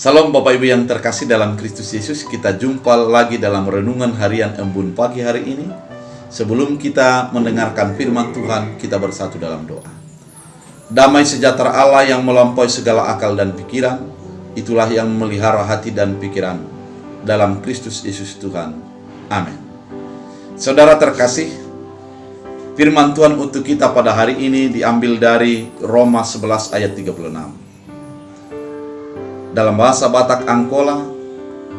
Salam Bapak Ibu yang terkasih dalam Kristus Yesus. Kita jumpa lagi dalam renungan harian Embun pagi hari ini. Sebelum kita mendengarkan firman Tuhan, kita bersatu dalam doa. Damai sejahtera Allah yang melampaui segala akal dan pikiran, itulah yang memelihara hati dan pikiran dalam Kristus Yesus Tuhan. Amin. Saudara terkasih, firman Tuhan untuk kita pada hari ini diambil dari Roma 11 ayat 36. Dalam bahasa Batak Angkola,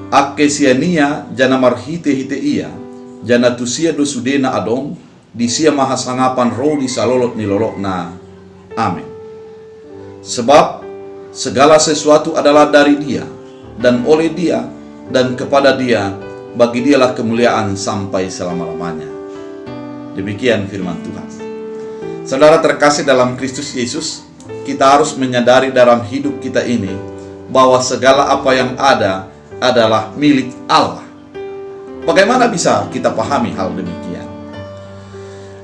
ake siania jana marhite hite ia, jana tusia dosudena adong, disia mahasangapan roh di salolot nilolok na. Amin. Sebab segala sesuatu adalah dari Dia, dan oleh Dia, dan kepada Dia, bagi Dialah kemuliaan sampai selama-lamanya. Demikian firman Tuhan. Saudara terkasih dalam Kristus Yesus, kita harus menyadari dalam hidup kita ini bahwa segala apa yang ada adalah milik Allah. Bagaimana bisa kita pahami hal demikian?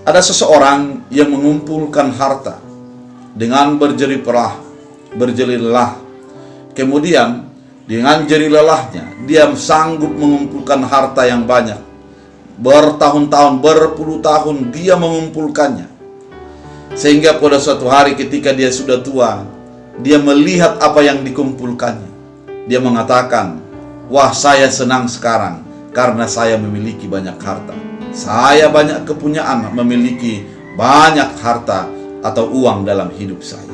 Ada seseorang yang mengumpulkan harta dengan berjerih lelah. Kemudian dengan jerih lelahnya dia sanggup mengumpulkan harta yang banyak. Bertahun-tahun, berpuluh tahun dia mengumpulkannya. Sehingga pada suatu hari ketika dia sudah tua, dia melihat apa yang dikumpulkannya. Dia mengatakan, "Wah, saya senang sekarang karena saya memiliki banyak harta. Saya banyak kepunyaan, memiliki banyak harta atau uang dalam hidup saya."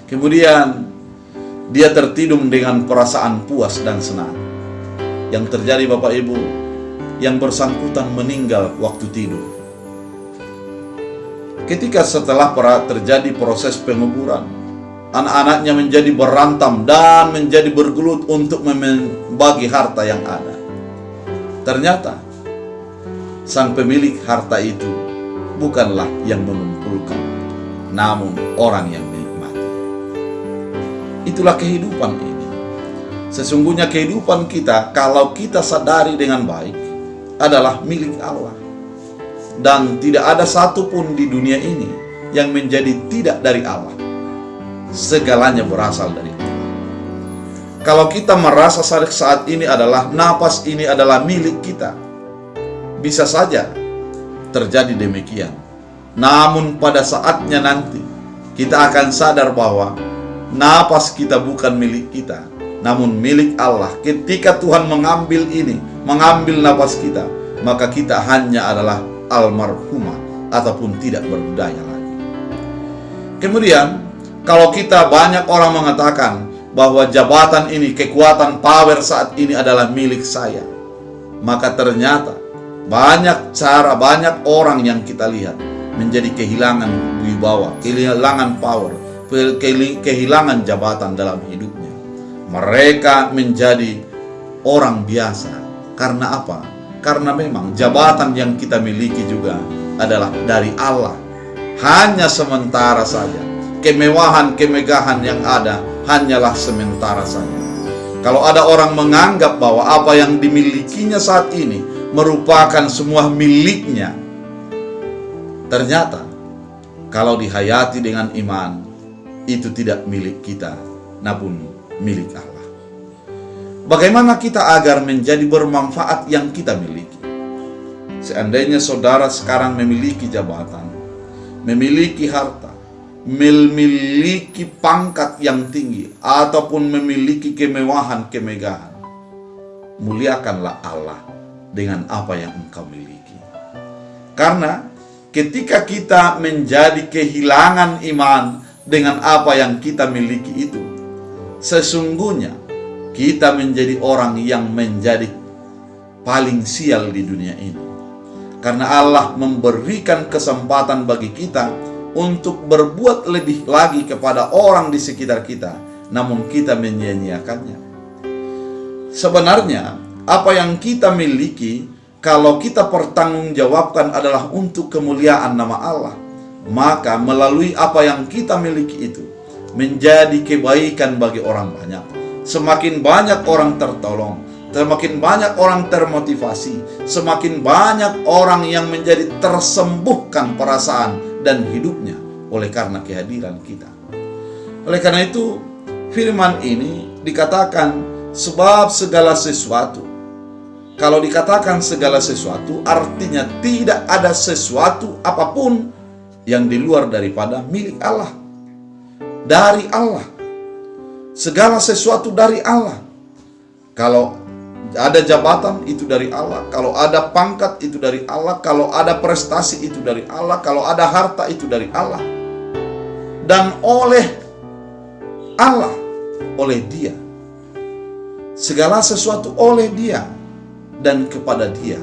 Kemudian dia tertidur dengan perasaan puas dan senang. Yang terjadi Bapak Ibu, yang bersangkutan meninggal waktu tidur. Ketika setelah terjadi proses penguburan, anak-anaknya menjadi berantam dan menjadi bergelut untuk membagi harta yang ada. Ternyata sang pemilik harta itu bukanlah yang mengumpulkan, namun orang yang menikmati. Itulah kehidupan ini. Sesungguhnya kehidupan kita, kalau kita sadari dengan baik, adalah milik Allah. Dan tidak ada satupun di dunia ini yang menjadi tidak dari Allah. Segalanya berasal dari Allah. Kalau kita merasa saat ini adalah napas ini adalah milik kita, bisa saja terjadi demikian. Namun pada saatnya nanti kita akan sadar bahwa napas kita bukan milik kita, namun milik Allah. Ketika Tuhan mengambil ini, mengambil napas kita, maka kita hanya adalah almarhumah ataupun tidak berdaya lagi. Kemudian kalau kita banyak orang mengatakan bahwa jabatan ini, kekuatan power saat ini adalah milik saya, maka ternyata banyak orang yang kita lihat menjadi kehilangan wibawa, kehilangan power, kehilangan jabatan dalam hidupnya. Mereka menjadi orang biasa. Karena apa? Karena memang jabatan yang kita miliki juga adalah dari Allah. Hanya sementara saja. Kemewahan-kemegahan yang ada hanyalah sementara saja. Kalau ada orang menganggap bahwa apa yang dimilikinya saat ini merupakan semua miliknya, ternyata kalau dihayati dengan iman, itu tidak milik kita, namun milik Allah. Bagaimana kita agar menjadi bermanfaat yang kita miliki? Seandainya saudara sekarang memiliki jabatan, memiliki harta, memiliki pangkat yang tinggi, ataupun memiliki kemewahan-kemegahan, muliakanlah Allah dengan apa yang engkau miliki. Karena ketika kita menjadi kehilangan iman dengan apa yang kita miliki itu, sesungguhnya kita menjadi orang yang menjadi paling sial di dunia ini. Karena Allah memberikan kesempatan bagi kita untuk berbuat lebih lagi kepada orang di sekitar kita, namun kita menyia-nyiakannya. Sebenarnya apa yang kita miliki, kalau kita pertanggungjawabkan adalah untuk kemuliaan nama Allah, maka melalui apa yang kita miliki itu menjadi kebaikan bagi orang banyak. Semakin banyak orang tertolong, semakin banyak orang termotivasi, semakin banyak orang yang menjadi tersembuhkan perasaan dan hidupnya oleh karena kehadiran kita. Oleh karena itu, firman ini dikatakan sebab segala sesuatu. Kalau dikatakan segala sesuatu, artinya tidak ada sesuatu apapun yang di luar daripada milik Allah. Dari Allah. Segala sesuatu dari Allah. Kalau ada jabatan itu dari Allah, kalau ada pangkat itu dari Allah, kalau ada prestasi itu dari Allah, kalau ada harta itu dari Allah. Dan oleh Allah, oleh Dia. Segala sesuatu oleh Dia dan kepada Dia.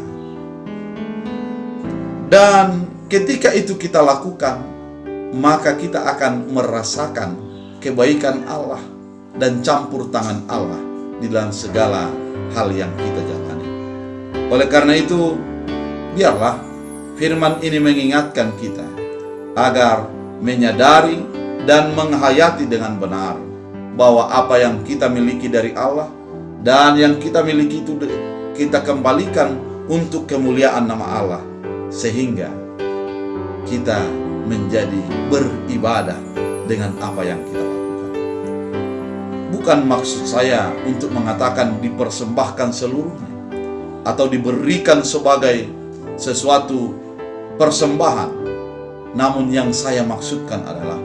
Dan ketika itu kita lakukan, maka kita akan merasakan kebaikan Allah dan campur tangan Allah di dalam segala hal yang kita jalani. Oleh karena itu, biarlah firman ini mengingatkan kita agar menyadari dan menghayati dengan benar bahwa apa yang kita miliki dari Allah dan yang kita miliki itu kita kembalikan untuk kemuliaan nama Allah, sehingga kita menjadi beribadah dengan apa yang kita lakukan. Bukan maksud saya untuk mengatakan dipersembahkan seluruhnya atau diberikan sebagai sesuatu persembahan. Namun yang saya maksudkan adalah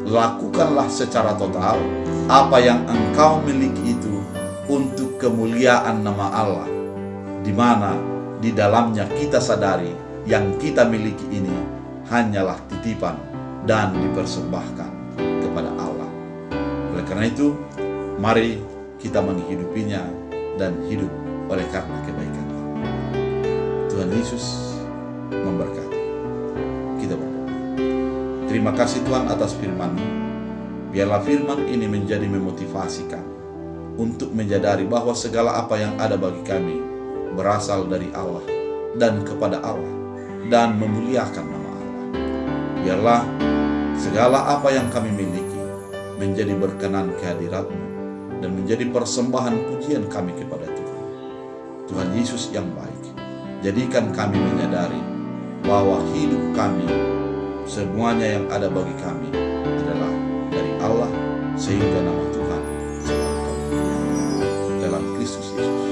lakukanlah secara total apa yang engkau miliki itu untuk kemuliaan nama Allah, di mana di dalamnya kita sadari yang kita miliki ini hanyalah titipan dan dipersembahkan kepada Allah. Oleh karena itu, mari kita menghidupinya dan hidup oleh karena kebaikan Allah. Tuhan Yesus memberkati. Kita berdoa. Terima kasih Tuhan atas firman-Mu. Biarlah firman ini menjadi memotivasi kami untuk menyadari bahwa segala apa yang ada bagi kami berasal dari Allah dan kepada Allah dan memuliakan nama Allah. Biarlah segala apa yang kami miliki menjadi berkenan kehadirat-Mu dan menjadi persembahan pujian kami kepada Tuhan. Tuhan Yesus yang baik, jadikan kami menyadari bahwa hidup kami, semuanya yang ada bagi kami adalah dari Allah, sehingga nama Tuhan selalu kami dalam Kristus Yesus.